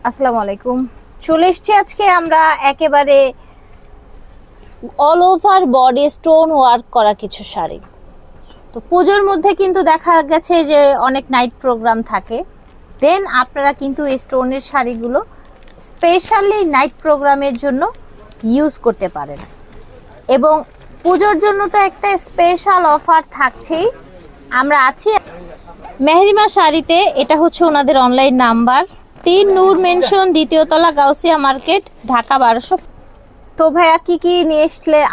আসসালামু আলাইকুম। চলে এসেছি আজকে আমরা একেবারে all over body stone work করা কিছু শাড়ি। তো পুজোর মধ্যে কিন্তু দেখা গেছে যে অনেক নাইট প্রোগ্রাম থাকে, দেন আপনারা কিন্তু এই স্টোনের শাড়িগুলো স্পেশালি নাইট প্রোগ্রামের জন্য ইউজ করতে পারেন। এবং পুজোর জন্য তো একটা স্পেশাল অফার থাকছেই। আমরা আছি মেহেরিমা শাড়িতে, এটা হচ্ছে ওনাদের অনলাইন নাম্বার 3 নূর মেনশন, দ্বিতীয় তলা, গাউসিয়া মার্কেট, ঢাকা 1200। তো ভাইয়া কি কি নিয়ে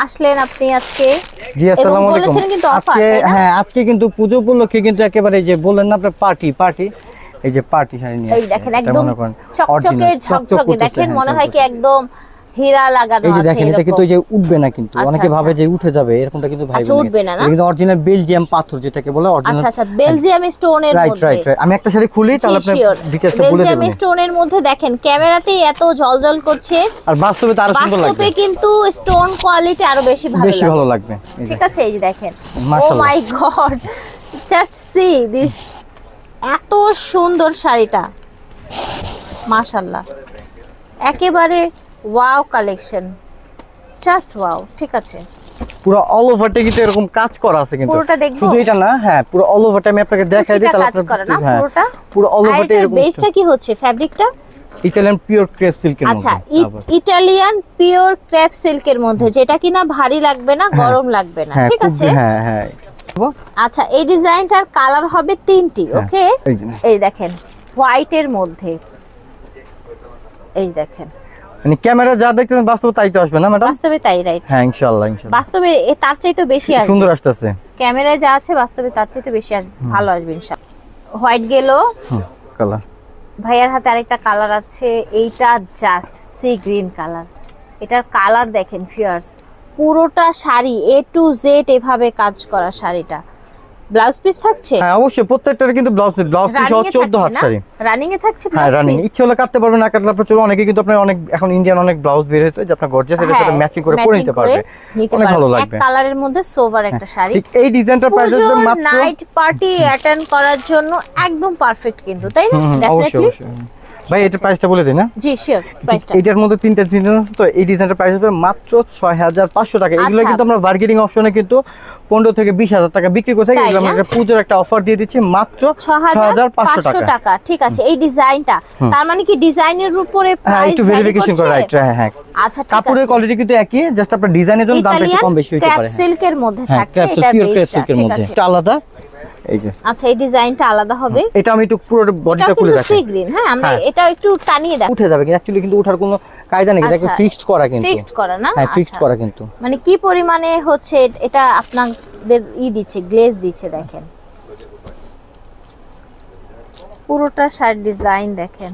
আসলেন আপনি আজকে? জি আসসালামু আলাইকুম। বলেছেন কিন্তু অফার, আজকে হ্যাঁ আজকে কিন্তু পূজো উপলক্ষে কিন্তু একেবারে যে বললেন না আপনার পার্টি এই যে পার্টি শাড়ি নিয়ে এই দেখেন একদম চকচকে ঝকঝকে, দেখেন মনে হয় কি একদম হীরা লাগানো আছে। এই যে দেখেন এটা কিন্তু যে উঠবে না, কিন্তু অনেকে ভাবে যে উঠে যাবে, এরকমটা কিন্তু ভাই বলে উঠবে না। কিন্তু অরিজিনাল বেলজিয়াম পাথর যেটাকে বলে অরিজিনাল। আচ্ছা বেলজিয়াম স্টোনের মধ্যে। রাইট আমি একটা শাড়ি খুলি তাহলে আপনি ডিটেইলসটা বলে দেবেন। বেলজিয়াম স্টোনের মধ্যে দেখেন ক্যামেরাতেই এত জ্বলজ্বল করছে, আর বাস্তবে তো আরো সুন্দর লাগবে। বাস্তবে কিন্তু স্টোন কোয়ালিটি আরো বেশি ভালো লাগবে। ঠিক আছে, এই যে দেখেন, ও মাই গড, জাস্ট সি দিস, এত সুন্দর শাড়িটা, মাশাআল্লাহ, একেবারে ওয়াও কালেকশন, জাস্ট ওয়াও। ঠিক আছে, পুরো অল ওভারটা কিন্তু এরকম কাজ করা আছে, কিন্তু পুরোটা দেখব শুধু এটা না, হ্যাঁ পুরো অল ওভারটা আমি আপনাকে দেখাই দিই তাহলে আপনি বুঝতে পারবেন। পুরোটা পুরো অল ওভারটা এরকম। বেসটা কি হচ্ছে? ফ্যাব্রিকটা ইতালিয়ান পিওর ক্রেপ সিল্কের মধ্যে। আচ্ছা, ইটালিয়ান পিওর ক্রেপ সিল্কের মধ্যে, যেটা কিনা ভারী লাগবে না, গরম লাগবে না। ঠিক আছে, হ্যাঁ আচ্ছা, এই ডিজাইনটার কালার হবে 3টি। ওকে, এই দেখেন হোয়াইটের মধ্যে, এই দেখেন, মানে ক্যামেরা যা দেখতেছেন বাস্তবে তাই তো আসবে না ম্যাডাম? বাস্তবে তাই, রাইট। হ্যাঁ ইনশাআল্লাহ বাস্তবে তার চাইতে বেশি আসবে, সুন্দর আসতেছে। ক্যামেরায় যা আছে বাস্তবে তার চাইতে বেশি আসবে, ভালো আসবে ইনশাআল্লাহ। হোয়াইট গেল, কালার ভাইয়ার হাতে আরেকটা কালার আছে, এইটা জাস্ট সি গ্রিন কালার। এটার কালার দেখেন ফিয়ার্স, পুরোটা শাড়ি এ টু জেড এভাবে কাজ করা শাড়িটা। ব্লাউজ পিস থাকছে? হ্যাঁ অবশ্যই, প্রত্যেকটার কিন্তু ব্লাউজ পিস সহ 14 হাত শাড়ি রানিং এ থাকছে। হ্যাঁ রানিং, ইচ্ছে হলে কাটতে পারবেন, না কাটলে আপনার চলো। অনেকে কিন্তু আপনার অনেক এখন ইন্ডিয়ান অনেক ব্লাউজ বের হয়েছে যে আপনার গর্জিয়াস এর সাথে ম্যাচিং করে পরে নিতে পারবে, অনেক ভালো লাগবে। এক কালারের মধ্যে সোভার একটা শাড়ি। ঠিক এই ডিজাইনটার প্রাইস আছে মাত্র, নাইট পার্টি অ্যাটেন্ড করার জন্য একদম পারফেক্ট কিন্তু, তাই না? ডেফিনেটলি ভাই এটা প্রাইসটা বলে দিন না। জি শিওর, প্রাইসটা এটার মধ্যে 3টা ডিজাইন আছে, তো এই ডিজাইনটার প্রাইস হবে মাত্র 6500 টাকা। এগুলো কিন্তু আমরা বার্গেনিং অপশনে কিন্তু 15 থেকে 20000 টাকা বিক্রি করতে, এগুলো আমরা পূজোর একটা অফার দিয়ে দিচ্ছি মাত্র 6500 টাকা। ঠিক আছে, এই ডিজাইনটা তার মানে কি ডিজাইনের উপরে প্রাইস একটু ভেরিফিকেশন করে, রাইট? হ্যাঁ আচ্ছা, কাপড়ের কোয়ালিটি কিন্তু একই, জাস্ট আপনার ডিজাইনের জন্য দামটা একটু কম বেশি হতে পারে। ক্রেপ সিল্কের মধ্যে থাকছে, এটা পিওর ক্রেপ সিল্কের মধ্যে, এটা আলাদা। এই যে আচ্ছা, এই ডিজাইনটা আলাদা হবে। এটা আমি একটু পুরো বডিটা খুলে দেখাই। সি গ্রিন, হ্যাঁ আমরা এটা একটু টানিয়ে দেখ, উঠে যাবে কিন্তু অ্যাকচুয়ালি কিন্তু ওঠার কোনো কায়দা নেই, এটা ফিক্সড করা, কিন্তু ফিক্সড করা না। হ্যাঁ ফিক্সড করা, কিন্তু মানে কি পরিমাণে হচ্ছে এটা আপনাদের দিচ্ছে, গ্লেজ দিচ্ছে, দেখেন পুরোটা শাড়ি ডিজাইন দেখেন,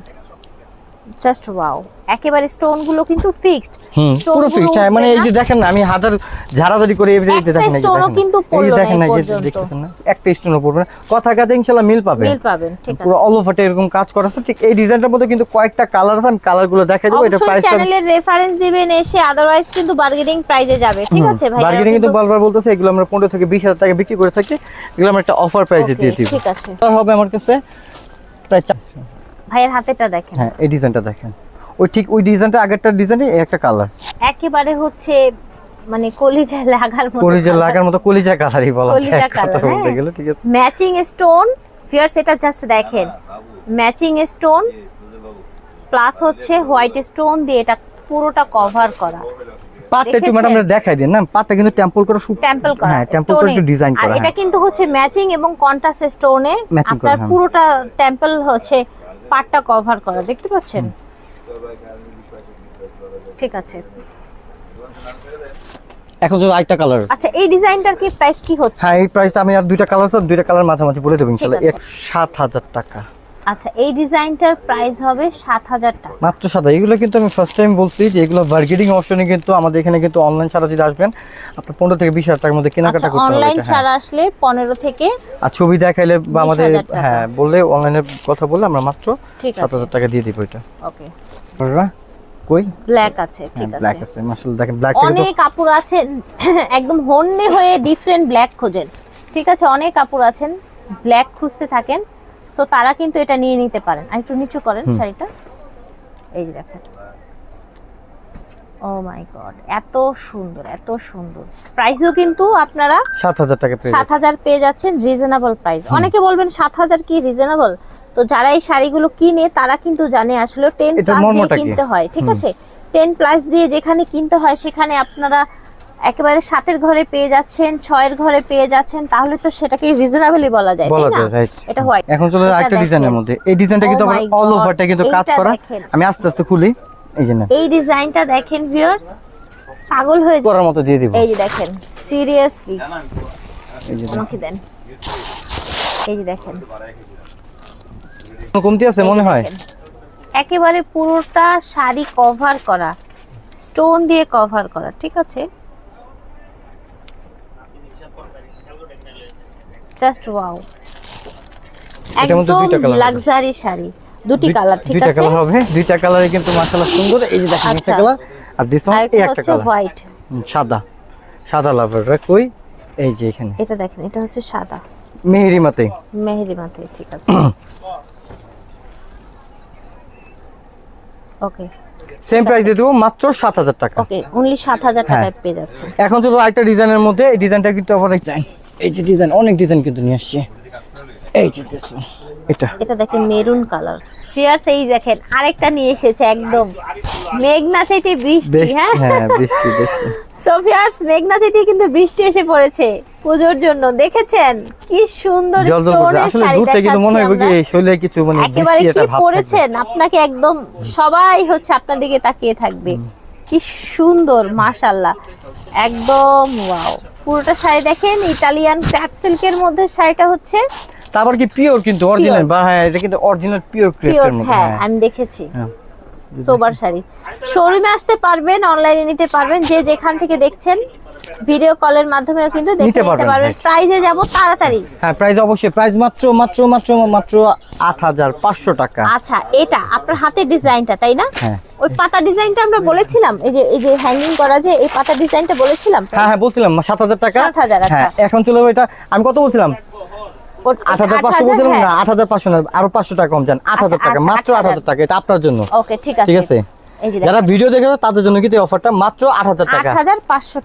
জাস্ট ওয়াও। একেবারে স্টোন গুলো কিন্তু ফিক্সড, পুরো ফিক্সড। হ্যাঁ মানে এই যে দেখেন না, আমি হাজার ঝাড়াঝাড়ি করে এই যে দেখেন, এই যে স্টোনও কিন্তু পড়লো না, দেখেন না, এই যে দেখতেছেন না, একটা স্টোনও পড়বে না। কথা কাজে ইনশাআল্লাহ মিল পাবেন। ঠিক আছে, পুরো অল ওভারটা এরকম কাজ করা আছে। ঠিক এই ডিজাইনটার মধ্যে কিন্তু কয়েকটা কালার আছে, আমি কালারগুলো দেখাই দেব। এটা প্রাইসটা চ্যানেলের রেফারেন্স দিবেন এসে, আদারওয়াইজ কিন্তু বার্গেনিং প্রাইসে যাবে। ঠিক আছে ভাই, বার্গেনিং কিন্তু বারবার বলতেছে, এগুলো আমরা 15 থেকে 20000 টাকা বিক্রি করে থাকি, এগুলো আমরা একটা অফার প্রাইসে দিয়ে দিব। ঠিক আছে, হবে আমার কাছে প্রায় ভাইয়ের হাতেটা দেখেন। হ্যাঁ এই ডিজাইনটা দেখেন, ওই ঠিক ওই ডিজাইনটা আগেরটা ডিজাইনে একটা কালার, একেবারে হচ্ছে মানে কলিজা লাগার মতো কলিজা কালারই বলা যায় কথা বলতে গেলে। ঠিক আছে, ম্যাচিং স্টোন ফিয়ার্স, এটা জাস্ট দেখেন ম্যাচিং স্টোন প্লাস হচ্ছে হোয়াইট স্টোন দিয়ে এটা পুরোটা কভার করা। পাটটা একটু ম্যাডাম দেখাই দেন না, পাটটা কিন্তু টেম্পল করা, টেম্পল করা, হ্যাঁ টেম্পল করে একটু ডিজাইন করা। আর এটা কিন্তু হচ্ছে ম্যাচিং এবং কন্ট্রাস্ট স্টোনে আপনার পুরোটা টেম্পল হচ্ছে পাটটা কভার করা, দেখতে পাচ্ছেন? ঠিক আছে, এখন যদি আরেকটা কালার। আচ্ছা, এই ডিজাইনটার কি প্রাইস কি হচ্ছে? হ্যাঁ এই প্রাইস আমি আর দুইটা কালার আছে, দুইটা কালার মাঝামাঝি বলে দেব ইনশাআল্লাহ। 7000 টাকা। আচ্ছা, এই ডিজাইনটার প্রাইস হবে 7000 টাকা মাত্র। সাদা এগুলো কিন্তু আমি ফার্স্ট টাইম বলছি যে এগুলো বার্গেনিং অপশনে, কিন্তু আমাদের এখানে কিন্তু অনলাইন ছাড়া যদি আসবেন আপনি 15 থেকে 20000 টাকার মধ্যে কেনাকাটা করতে পারবেন। অনলাইন ছাড়া আসলে 15 থেকে, আর ছবি দেখাইলে বা আমাদের হ্যাঁ বললে অনলাইনে কথা বললে আমরা মাত্র 7000 টাকা দিয়ে দিব। এটা ওকে, কই ব্ল্যাক আছে? ঠিক আছে, ব্ল্যাক আছে মাশাআল্লাহ। দেখেন ব্ল্যাক অনেক কাপড় আছে একদম হন্যে হয়ে ডিফারেন্ট ব্ল্যাক খোঁজেন। ঠিক আছে, অনেক কাপড় আছেন ব্ল্যাক খুঁজতে থাকেন, সো তারা কিন্তু এটা নিয়ে নিতে পারেন। আর একটু নিচু করেন শাড়িটা, এই যে দেখেন, ও মাই গড, এত সুন্দর, এত সুন্দর। প্রাইসও কিন্তু আপনারা 7000 টাকা পেয়ে 7000 পেয়ে যাচ্ছেন, রিজনেবল প্রাইস। অনেকে বলবেন 7000 কি রিজনেবল? তো যারা এই শাড়িগুলো কিনে তারা কিন্তু জানে আসলে 10 প্লাস দিয়ে কিনতে হয়, ঠিক আছে? 10 প্লাস দিয়ে যেখানে কিনতে হয় সেখানে আপনারা একেবারে 7 এর ঘরে পেয়ে যাচ্ছেন, 6 এর ঘরে পেয়ে যাচ্ছেন, তাহলে তো সেটাকে রিজনেবলই বলা যায়, তাই না? এটা হোয়াইট। এখন চলো আরেকটা ডিজাইনের মধ্যে। এই ডিজাইনটা কিন্তু অল ওভারটা কিন্তু কাজ করা। আমি আস্তে আস্তে খুলি। এই যে না, এই ডিজাইনটা দেখেন ভিউয়ার্স, পাগল হয়ে করার মতো দিয়ে দিব। এই যে দেখেন, সিরিয়াসলি এই যে আমাকে দেন, এই যে দেখেন, কমতি আছে মনে হয়। একেবারে পুরোটা শাড়ি কভার করা, স্টোন দিয়ে কভার করা, ঠিক আছে? জাস্ট ওয়াও, একদম লাক্সারি শাড়ি। দুটি কালার, ঠিক আছে? দুইটা কালার হবে, দুইটা কালারে কিন্তু মাশাআল্লাহ সুন্দর। এই যে দেখেন একটা কালার, আর দিস ওয়ান এই একটা কালার হোয়াইট, সাদা, সাদা লাভার কই। এই যে এখানে এটা দেখেন, এটা হচ্ছে সাদা মেহেরিমাতে, মেহেরিমাতে, ঠিক আছে? ওকে, সেম প্রাইস দিয়ে দেবো মাত্র 7000 টাকা। ওকে, অনলি 7000 টাকায় পেয়ে যাচ্ছে। এখন চলো আরেকটা ডিজাইনের মধ্যে। এই ডিজাইনটা কিন্তু আবার ডিজাইন, এই যে ডিজাইন, অনেক ডিজাইন কিন্তু নিয়ে আসছে। এই যে দেখো, এটা দেখেন মেরুন কালার। ফিয়ার্স, এই দেখেন আরেকটা নিয়ে এসেছে, একদম মেঘনা চাইতে বৃষ্টি। হ্যাঁ বৃষ্টি দেখতে। সো ফিয়ার্স, মেঘনা চাইতে কিন্তু বৃষ্টি এসে পড়েছে পুজোর জন্য। দেখেছেন কি সুন্দর স্টোনের শাড়ি দেখাচ্ছি মনে হয় কি শৈলে কিছু মানে একেবারে কি পরেছেন, আপনাকে একদম সবাই হচ্ছে আপনার দিকে তাকিয়ে থাকবে। কি সুন্দর, মাশাআল্লাহ, একদম ওয়াও। পুরোটা শাড়ি দেখেন, ইতালিয়ান ক্র্যাপ সিল্কের মধ্যে শাড়িটা হচ্ছে। তারপর কি পিওর কিন্তু অরিজিনাল, বা হ্যাঁ এটা কিন্তু অরিজিনাল পিওর ক্রেপের মধ্যে। হ্যাঁ আমি দেখেছি, সোবার শাড়ি। শোরুমে আসতে পারবেন, অনলাইনে নিতে পারবেন, যে যেখান থেকে দেখছেন ভিডিও কলের মাধ্যমে কিন্তু দেখতে পারবেন। প্রাইসে যাব তাড়াতাড়ি। হ্যাঁ প্রাইস অবশ্যই, প্রাইস মাত্র 8500 টাকা। আচ্ছা, এটা আপনার হাতের ডিজাইনটা, তাই না? হ্যাঁ, ওই পাতা ডিজাইনটা আমরা বলেছিলাম, এই যে হ্যাঙ্গিং করা, যে এই পাতা ডিজাইনটা বলেছিলাম। হ্যাঁ বলছিলাম 7000 টাকা। 7000। আচ্ছা, এখন চলো এটা আমি কত বলছিলাম? 8500 বলছিলাম না, 8500 না, আরো 500 টাকা কম জান, 8000 টাকা, মাত্র 8000 টাকা। এটা আপনার জন্য। ওকে, ঠিক আছে, ঠিক আছে? যারা ভিডিও দেখবে তাদের জন্য কিন্তু এই অফারটা মাত্র 8000 টাকা। 8500,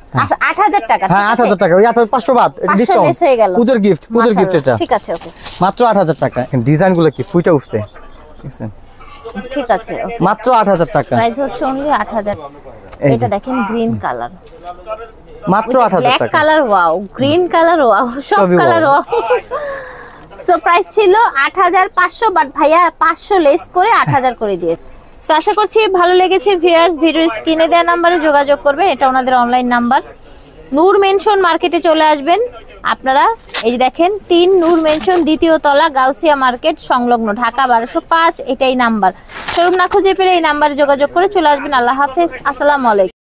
8000 টাকা। হ্যাঁ 8000 টাকা, ওই 8500 বাদ, এটা ডিসকাউন্ট হয়ে গেল। পূজোর গিফট, পূজোর গিফট এটা। ঠিক আছে, ওকে, মাত্র 8000 টাকা। ডিজাইনগুলো কি ফুইটা উঠছে, ঠিক আছে? ঠিক আছে, ওকে, মাত্র 8000 টাকা। প্রাইস হচ্ছে অনলি 8000। এটা দেখেন গ্রিন কালার, মাত্র 8000 টাকা। Black colour, wow, green colour, wow, সব কালার ওয়াও। সো প্রাইস ছিল 8500, বাট ভাইয়া 500 লেস করে 8000 করে দিয়েছে। সো আশা করছি ভালো লেগেছে। ভিউয়ার্স, ভিডিওর স্ক্রিনে দেওয়া নম্বরে যোগাযোগ করবেন, এটা ওনাদের অনলাইন নাম্বার। নূর মেনশন মার্কেটে চলে আসবেন আপনারা। এই যে দেখেন 3 নূর মেনশন, দ্বিতীয় তলা, গাউসিয়া মার্কেট সংলগ্ন, ঢাকা 1205, এটাই নাম্বার। শোরুম না খুঁজে পেলে এই নাম্বারে যোগাযোগ করে চলে আসবেন। আল্লাহ হাফেজ, আসসালামু আলাইকুম।